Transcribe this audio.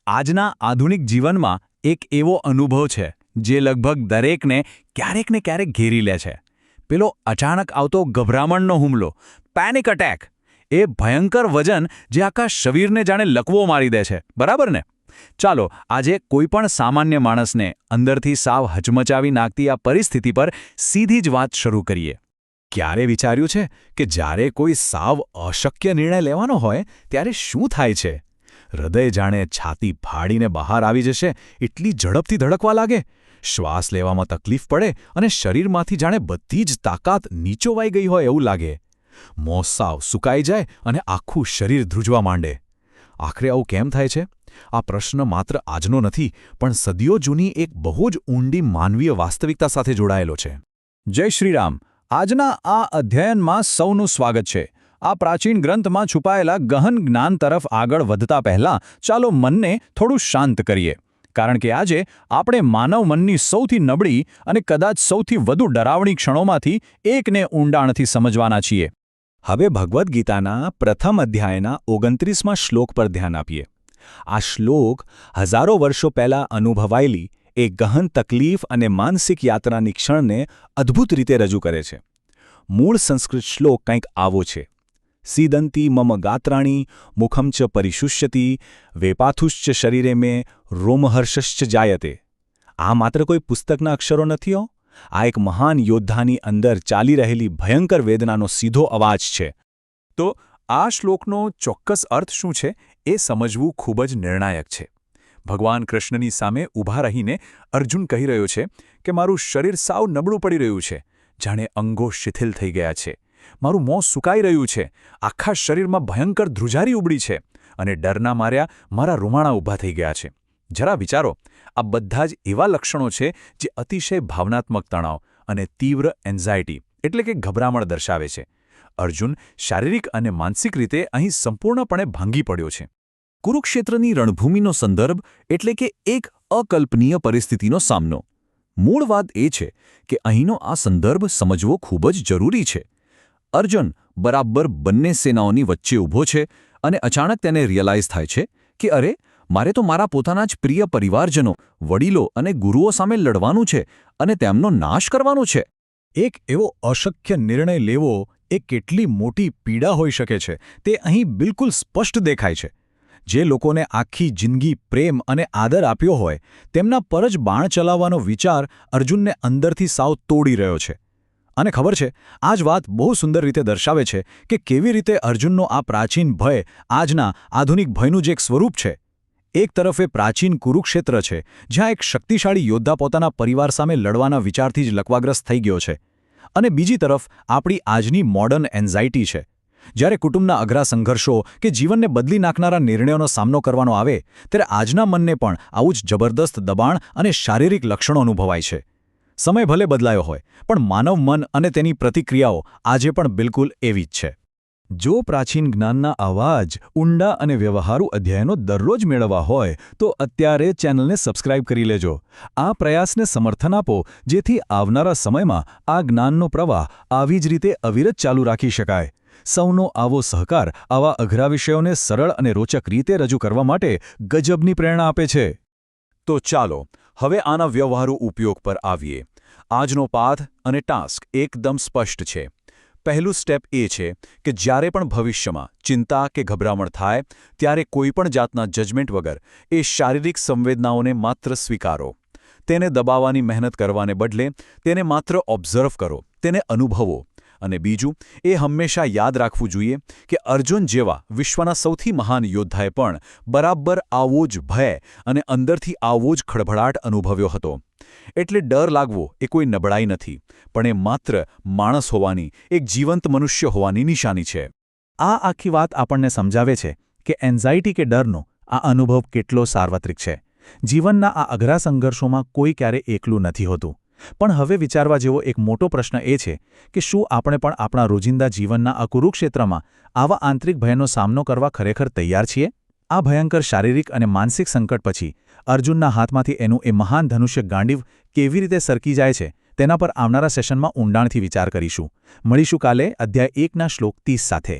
આજના આધુનિક જીવનમાં એક એવો અનુભવ છે જે લગભગ દરેકને ક્યારેક ને ક્યારેક ઘેરી લે છે. પેલો અચાનક આવતો ગભરામણનો હુમલો, પેનિક અટેક. એ ભયંકર વજન જે આખા શરીરને જાણે લકવો મારી દે છે, બરાબર ને? ચાલો આજે કોઈપણ સામાન્ય માણસને અંદરથી સાવ હચમચાવી નાખતી આ પરિસ્થિતિ પર સીધી જ વાત શરૂ કરીએ. ક્યારે વિચાર્યું છે કે જ્યારે કોઈ સાવ અશક્ય નિર્ણય લેવાનો હોય ત્યારે શું થાય છે? હૃદય જાણે છાતી ફાડીને બહાર આવી જશે એટલી ઝડપથી ધડકવા લાગે, શ્વાસ લેવામાં તકલીફ પડે અને શરીરમાંથી જાણે બધી જ તાકાત નીચોવાઈ ગઈ હોય એવું લાગે. મોં સાવ સુકાઈ જાય અને આખું શરીર ધ્રુજવા માંડે. આખરે આવું કેમ થાય છે? આ પ્રશ્ન માત્ર આજનો નથી, પણ સદીઓ જૂની એક બહુ જ ઊંડી માનવીય વાસ્તવિકતા સાથે જોડાયેલો છે. જય શ્રીરામ. આજના આ અધ્યયનમાં સૌનું સ્વાગત છે. આ પ્રાચીન ગ્રંથમાં છુપાયેલા ગહન જ્ઞાન તરફ આગળ વધતા પહેલાં ચાલો મનને થોડું શાંત કરીએ, કારણ કે આજે આપણે માનવ મનની સૌથી નબળી અને કદાચ સૌથી વધુ ડરાવણી ક્ષણોમાંથી એકને ઊંડાણથી સમજવાના છીએ. હવે ભગવદ્ ગીતાના પ્રથમ અધ્યાયના 29મા શ્લોક પર ધ્યાન આપીએ. આ શ્લોક હજારો વર્ષો પહેલાં અનુભવાયેલી એક ગહન તકલીફ અને માનસિક યાત્રાની ક્ષણને અદ્ભુત રીતે રજૂ કરે છે. મૂળ સંસ્કૃત શ્લોક કંઈક આવો છે: સીદંતી મમ ગાત્રાણી મુખમ ચ પરિશુષ્યતિ વેપાથુશ્ચ શરીરે મેં રોમહર્ષશ્ચ જાયતે. આ માત્ર કોઈ પુસ્તકના અક્ષરો નથી હો. આ એક મહાન યોદ્ધાની અંદર ચાલી રહેલી ભયંકર વેદનાનો સીધો અવાજ છે. તો આ શ્લોકનો ચોક્કસ અર્થ શું છે એ સમજવું ખૂબ જ નિર્ણાયક છે. ભગવાન કૃષ્ણની સામે ઊભા રહીને અર્જુન કહી રહ્યો છે કે મારું શરીર સાવ નબળું પડી રહ્યું છે, જાણે અંગો શિથિલ થઈ ગયા છે. મારું મોં સુકાઈ રહ્યું છે, આખા શરીરમાં ભયંકર ધ્રુજારી ઉબડી છે અને ડરના માર્યા મારા રૂમાણા ઊભા થઈ ગયા છે. જરા વિચારો, આ બધા જ એવા લક્ષણો છે જે અતિશય ભાવનાત્મક તણાવ અને તીવ્ર એન્ઝાયટી એટલે કે ગભરામણ દર્શાવે છે. અર્જુન શારીરિક અને માનસિક રીતે અહીં સંપૂર્ણપણે ભાંગી પડ્યો છે. કુરુક્ષેત્રની રણભૂમિનો સંદર્ભ એટલે કે એક અકલ્પનીય પરિસ્થિતિનો સામનો. મૂળ વાત એ છે કે અહીંનો આ સંદર્ભ સમજવો ખૂબ જ જરૂરી છે. અર્જુન બરાબર બંને સેનાઓની વચ્ચે ઊભો છે અને અચાનક તેને રિયલાઇઝ થાય છે કે અરે, મારે તો મારા પોતાના જ પ્રિય પરિવારજનો, વડીલો અને ગુરુઓ સામે લડવાનું છે અને તેમનો નાશ કરવાનો છે. એક એવો અશક્ય નિર્ણય લેવો એ કેટલી મોટી પીડા હોઈ શકે છે તે અહીં બિલકુલ સ્પષ્ટ દેખાય છે. જે લોકોને આખી જિંદગી પ્રેમ અને આદર આપ્યો હોય તેમના પર જ બાણ ચલાવવાનો વિચાર અર્જુનને અંદરથી સાવ તોડી રહ્યો છે. અને ખબર છે, આ જ વાત બહુ સુંદર રીતે દર્શાવે છે કે કેવી રીતે અર્જુનનો આ પ્રાચીન ભય આજના આધુનિક ભયનું જ એક સ્વરૂપ છે. એક તરફ એ પ્રાચીન કુરુક્ષેત્ર છે, જ્યાં એક શક્તિશાળી યોદ્ધા પોતાના પરિવાર સામે લડવાના વિચારથી જ લકવાગ્રસ્ત થઈ ગયો છે. અને બીજી તરફ આપણી આજની મોડર્ન એન્ઝાયટી છે. જ્યારે કુટુંબના અઘરા સંઘર્ષો કે જીવનને બદલી નાખનારા નિર્ણયોનો સામનો કરવાનો આવે ત્યારે આજના મનને પણ આવું જ જબરદસ્ત દબાણ અને શારીરિક લક્ષણો અનુભવાય છે. સમય ભલે બદલાયો હોય, પણ માનવ મન અને તેની પ્રતિક્રિયાઓ આજે પણ બિલકુલ એવી જ છે. જો પ્રાચીન જ્ઞાનના આવા જ ઊંડા અને વ્યવહારુ અધ્યયનો દરરોજ મેળવવા હોય તો અત્યારે ચેનલને સબસ્ક્રાઇબ કરી લેજો. આ પ્રયાસને સમર્થન આપો જેથી આવનારા સમયમાં આ જ્ઞાનનો પ્રવાહ આવી જ રીતે અવિરત ચાલુ રાખી શકાય. સૌનો આવો સહકાર આવા અઘરા વિષયોને સરળ અને રોચક રીતે રજૂ કરવા માટે ગજબની પ્રેરણા આપે છે. તો ચાલો હવે આના વ્યવહારુ ઉપયોગ પર આવીએ. આજનો પાઠ અને ટાસ્ક એકદમ સ્પષ્ટ છે. પહેલું સ્ટેપ એ છે કે જ્યારે પણ ભવિષ્યમાં ચિંતા કે ગભરામણ થાય ત્યારે કોઈપણ જાતના જજમેન્ટ વગર એ શારીરિક સંવેદનાઓને માત્ર સ્વીકારો. તેને દબાવવાની મહેનત કરવાને બદલે તેને માત્ર ઓબ્ઝર્વ કરો, તેને અનુભવો. અને બીજું, એ હંમેશા યાદ રાખવું જોઈએ કે અર્જુન જેવા વિશ્વના સૌથી મહાન યોદ્ધાએ પણ બરાબર આવો જ ભય અને અંદરથી આવો જ ખળભળાટ અનુભવ્યો હતો. એટલે ડર લાગવો એ કોઈ નબળાઈ નથી, પણ એ માત્ર માણસ હોવાની, એક જીવંત મનુષ્ય હોવાની નિશાની છે. આ આખી વાત આપણને સમજાવે છે કે એન્ઝાયટી કે ડરનો આ અનુભવ કેટલો સાર્વત્રિક છે. જીવનના આ અઘરા સંઘર્ષોમાં કોઈ ક્યારે એકલું નથી હોતું. પણ હવે વિચારવા જેવો એક મોટો પ્રશ્ન એ છે કે શું આપણે પણ આપણા રોજિંદા જીવનના આ કુરુક્ષેત્રમાં આવા આંતરિક ભયનો સામનો કરવા ખરેખર તૈયાર છીએ? આ ભયંકર શારીરિક અને માનસિક સંકટ પછી અર્જુનના હાથમાંથી એનું એ મહાન ધનુષ્ય ગાંડીવ કેવી રીતે સરકી જાય છે તેના પર આવનારા સેશનમાં ઊંડાણથી વિચાર કરીશું. મળીશું કાલે અધ્યાય 1ના શ્લોક 30 સાથે.